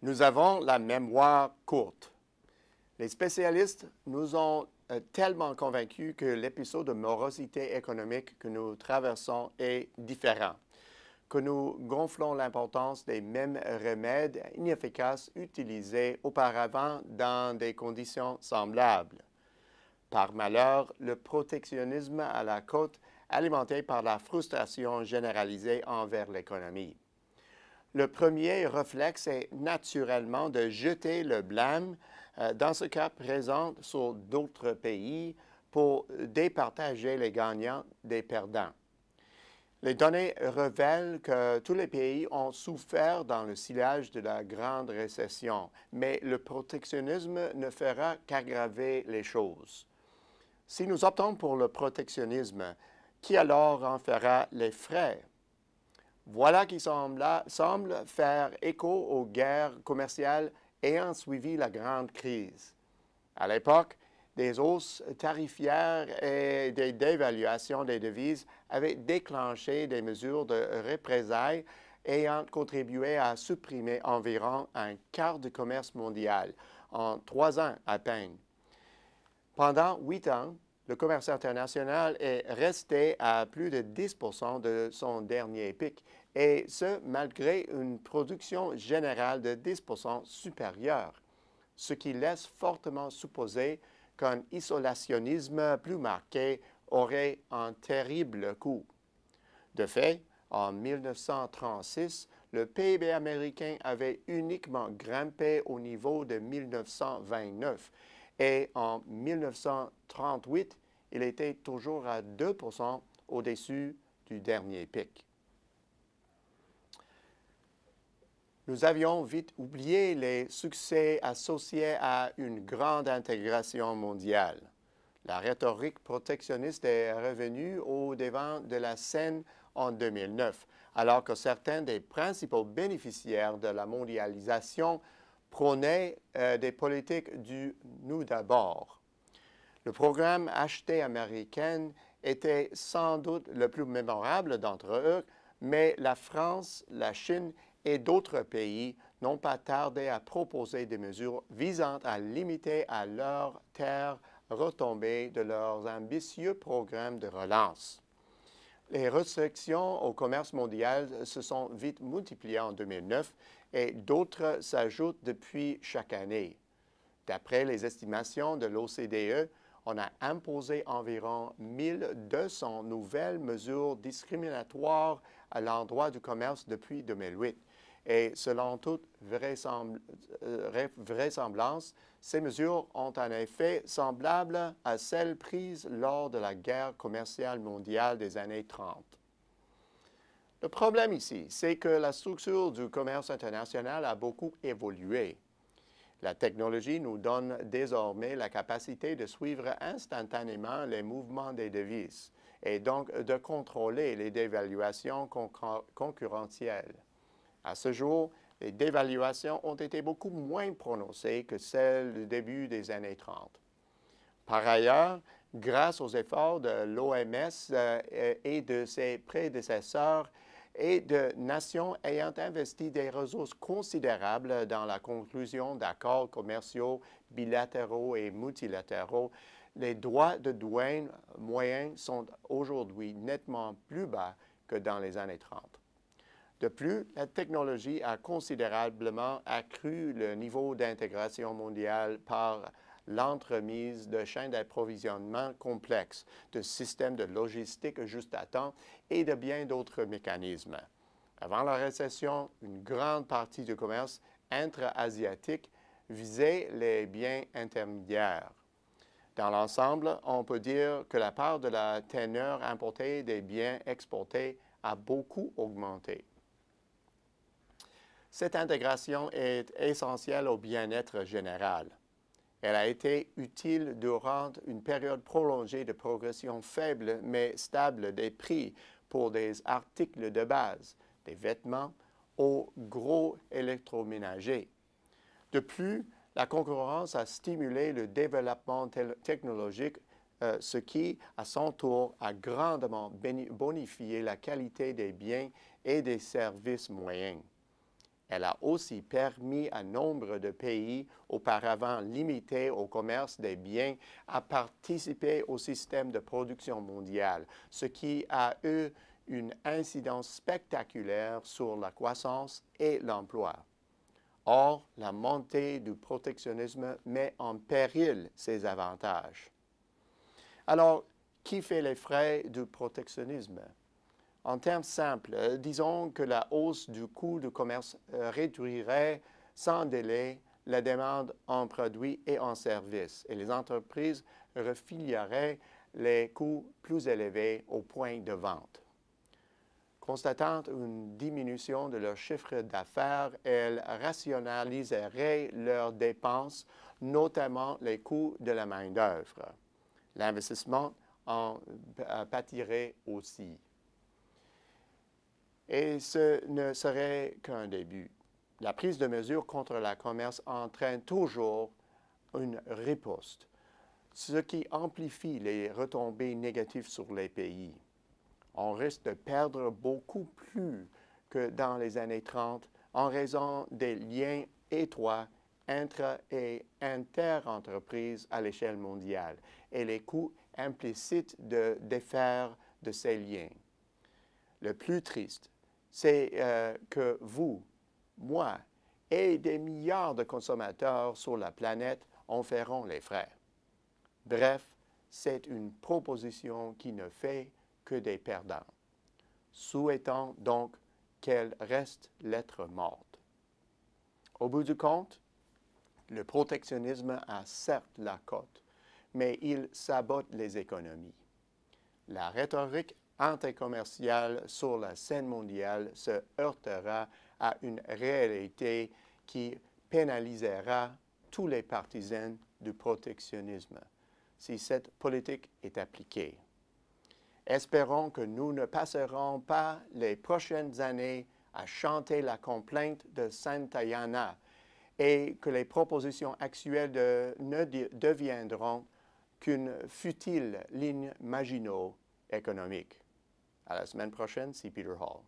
Nous avons la mémoire courte. Les spécialistes nous ont tellement convaincus que l'épisode de morosité économique que nous traversons est différent, que nous gonflons l'importance des mêmes remèdes inefficaces utilisés auparavant dans des conditions semblables. Par malheur, le protectionnisme à la côte, alimenté par la frustration généralisée envers l'économie. Le premier réflexe est naturellement de jeter le blâme, dans ce cas présent, sur d'autres pays pour départager les gagnants des perdants. Les données révèlent que tous les pays ont souffert dans le sillage de la grande récession, mais le protectionnisme ne fera qu'aggraver les choses. Si nous optons pour le protectionnisme, qui alors en fera les frais? Voilà qui semble faire écho aux guerres commerciales ayant suivi la grande crise. À l'époque, des hausses tarifaires et des dévaluations des devises avaient déclenché des mesures de représailles ayant contribué à supprimer environ un quart du commerce mondial en 3 ans à peine. Pendant 8 ans, le commerce international est resté à plus de 10% de son dernier pic, et ce, malgré une production générale de 10% supérieure, ce qui laisse fortement supposer qu'un isolationnisme plus marqué aurait un terrible coût. De fait, en 1936, le PIB américain avait uniquement grimpé au niveau de 1929 et en 1938, il était toujours à 2% au-dessus du dernier pic. Nous avions vite oublié les succès associés à une grande intégration mondiale. La rhétorique protectionniste est revenue au devant de la scène en 2009, alors que certains des principaux bénéficiaires de la mondialisation prônaient des politiques du « nous d'abord ». Le programme Acheter américain était sans doute le plus mémorable d'entre eux, mais la France, la Chine et d'autres pays n'ont pas tardé à proposer des mesures visant à limiter à leur terre retombées de leurs ambitieux programmes de relance. Les restrictions au commerce mondial se sont vite multipliées en 2009 et d'autres s'ajoutent depuis chaque année. D'après les estimations de l'OCDE, on a imposé environ 1200 nouvelles mesures discriminatoires à l'endroit du commerce depuis 2008. Et selon toute vraisemblance, ces mesures ont un effet semblable à celles prises lors de la guerre commerciale mondiale des années 30. Le problème ici, c'est que la structure du commerce international a beaucoup évolué. La technologie nous donne désormais la capacité de suivre instantanément les mouvements des devises et donc de contrôler les dévaluations concurrentielles. À ce jour, les dévaluations ont été beaucoup moins prononcées que celles du début des années 30. Par ailleurs, grâce aux efforts de l'OMS et de ses prédécesseurs et de nations ayant investi des ressources considérables dans la conclusion d'accords commerciaux bilatéraux et multilatéraux, les droits de douane moyens sont aujourd'hui nettement plus bas que dans les années 30. De plus, la technologie a considérablement accru le niveau d'intégration mondiale par l'entremise de chaînes d'approvisionnement complexes, de systèmes de logistique juste à temps et de bien d'autres mécanismes. Avant la récession, une grande partie du commerce intra-asiatique visait les biens intermédiaires. Dans l'ensemble, on peut dire que la part de la teneur importée des biens exportés a beaucoup augmenté. Cette intégration est essentielle au bien-être général. Elle a été utile durant une période prolongée de progression faible mais stable des prix pour des articles de base, des vêtements aux gros électroménagers. De plus, la concurrence a stimulé le développement technologique, ce qui, à son tour, a grandement bonifié la qualité des biens et des services moyens. Elle a aussi permis à nombre de pays auparavant limités au commerce des biens à participer au système de production mondiale, ce qui a eu une incidence spectaculaire sur la croissance et l'emploi. Or, la montée du protectionnisme met en péril ces avantages. Alors, qui fait les frais du protectionnisme? En termes simples, disons que la hausse du coût du commerce réduirait sans délai la demande en produits et en services et les entreprises refileraient les coûts plus élevés au point de vente. Constatant une diminution de leur chiffre d'affaires, elles rationaliseraient leurs dépenses, notamment les coûts de la main-d'œuvre. L'investissement en pâtirait aussi. Et ce ne serait qu'un début. La prise de mesures contre le commerce entraîne toujours une riposte, ce qui amplifie les retombées négatives sur les pays. On risque de perdre beaucoup plus que dans les années 30 en raison des liens étroits intra- et inter-entreprises à l'échelle mondiale et les coûts implicites de défaire de ces liens. Le plus triste, c'est que vous, moi et des milliards de consommateurs sur la planète en feront les frais. Bref, c'est une proposition qui ne fait que des perdants. Souhaitons donc qu'elle reste lettre morte. Au bout du compte, le protectionnisme a certes la cote, mais il sabote les économies. La rhétorique anticommerciale sur la scène mondiale se heurtera à une réalité qui pénalisera tous les partisans du protectionnisme si cette politique est appliquée. Espérons que nous ne passerons pas les prochaines années à chanter la complainte de Santa Yana et que les propositions actuelles ne deviendront qu'une futile ligne Maginot économique. À la semaine prochaine, c'est Peter Hall.